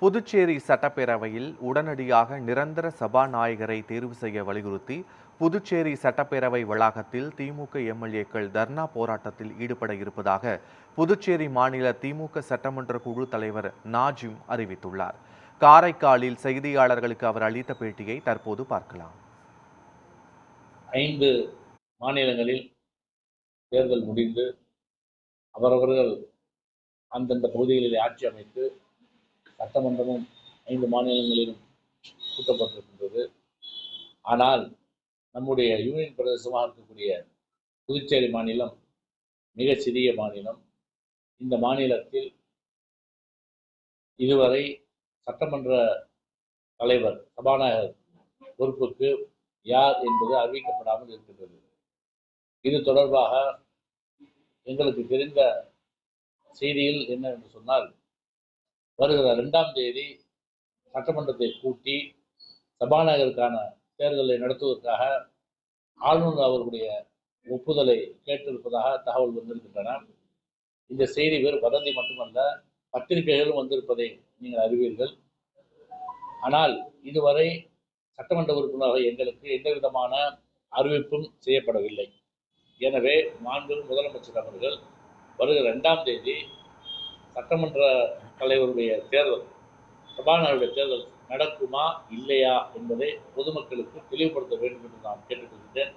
புதுச்சேரி சட்டப்பேரவையில் உடனடியாக நிரந்தர சபாநாயகரை தேர்வு செய்ய வலியுறுத்தி புதுச்சேரி சட்டப்பேரவை வளாகத்தில் திமுக எம்எல்ஏக்கள் தர்ணா போராட்டத்தில் ஈடுபட இருப்பதாக புதுச்சேரி மாநில திமுக சட்டமன்ற குழு தலைவர் நாஜிம் அறிவித்துள்ளார். காரைக்காலில் செய்தியாளர்களுக்கு அவர் அளித்த பேட்டியை தற்போது பார்க்கலாம். 5 மாநிலங்களில் தேர்தல் முடிந்து அவரவர்கள் அந்தந்த பகுதிகளில் ஆட்சி அமைத்து சட்டமன்றமும் 5 மாநிலங்களிலும் கூட்டப்பட்டிருக்கின்றது. ஆனால் நம்முடைய யூனியன் பிரதேசமாக இருக்கக்கூடிய புதுச்சேரி மாநிலம் மிக சிறிய மாநிலம். இந்த மாநிலத்தில் இதுவரை சட்டமன்ற தலைவர் சபாநாயகர் பொறுப்புக்கு யார் என்பது அறிவிக்கப்படாமல் இருக்கின்றது. இது தொடர்பாக எங்களுக்கு தெரிந்த செய்தியில் என்னவென்று சொன்னால், வருகிற 2ஆம் தேதி சட்டமன்றத்தை கூட்டி சபாநாயகருக்கான தேர்தலை நடத்துவதற்காக ஆளுநர் அவர்களுடைய ஒப்புதலை கேட்டிருப்பதாக தகவல் வந்திருக்கின்றன. இந்த செய்தி வேறு வதந்தி மட்டுமல்ல, பத்திரிகைகளும் வந்திருப்பதை நீங்கள் அறிவீர்கள். ஆனால் இதுவரை சட்டமன்ற உறுப்பினர்கள் எங்களுக்கு எந்த விதமான அறிவிப்பும் செய்யப்படவில்லை. எனவே மாண்புமிகு முதலமைச்சர் அவர்கள் வருகிற 2ஆம் தேதி சட்டமன்ற தலைவருடைய தேர்தல், சபாநாயகருடைய தேர்தல் நடக்குமா இல்லையா என்பதை பொதுமக்களுக்கு தெளிவுபடுத்த வேண்டும் என்று நான் கேட்டுக்கொள்கிறேன்.